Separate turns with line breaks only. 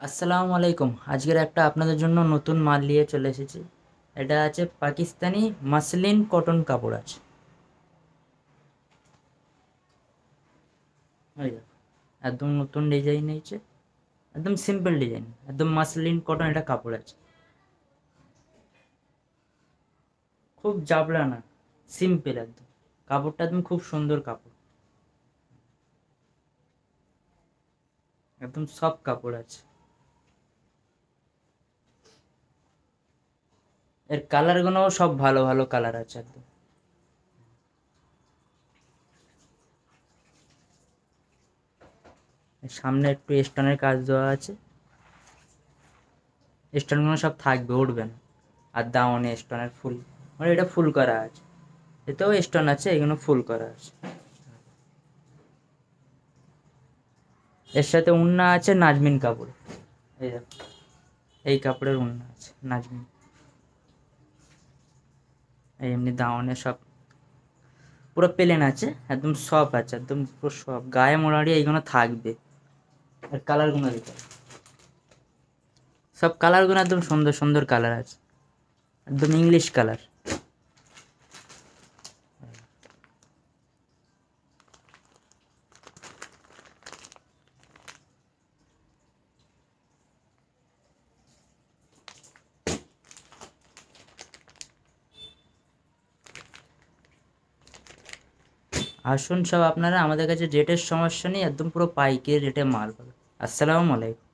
আসসালামু আলাইকুম। আজকের একটা আপনাদের জন্য নতুন মাল নিয়ে চলে এসেছি। এটা আছে পাকিস্তানি মাসলিন কটন কাপড় আছে। এই দেখো, একদম নতুন ডিজাইন হয়েছে, একদম সিম্পল ডিজাইন, একদম মাসলিন কটন এটা কাপড় আছে। খুব জাবলা না, সিম্পল একদম। কাপড়টা একদম খুব সুন্দর কাপড়, একদম সফট কাপড় আছে। এর কালারগুলো সব ভালো ভালো কালার আছে একদম। এর সামনে একটু স্টোনের কাজ দেওয়া আছে, স্টোনগুলো সব থাকবে, উঠবে না। আর দামনে স্টোনের ফুল, মানে এটা ফুল করা আছে, এতেও স্টোন আছে, এগুলো ফুল করা আছে। এর সাথে উন্না আছে নাজমিন কাপড়। এই দেখো, এই কাপড়ের উন্না আছে নাজমিন। এই এমনি দামনে সব পুরো প্লেন আছে, একদম সফট আছে, একদম পুরো সফট, গায়ে মোটামুটি এইগুলো থাকবে। আর কালারগুলো দেখো, সব কালারগুলো একদম সুন্দর সুন্দর কালার আছে, একদম ইংলিশ কালার। আসুন সব আপনারা, আমাদের কাছে রেটের সমস্যা নেই, একদম পুরো পাইকারি রেটে মাল পাবে। আসসালামু আলাইকুম।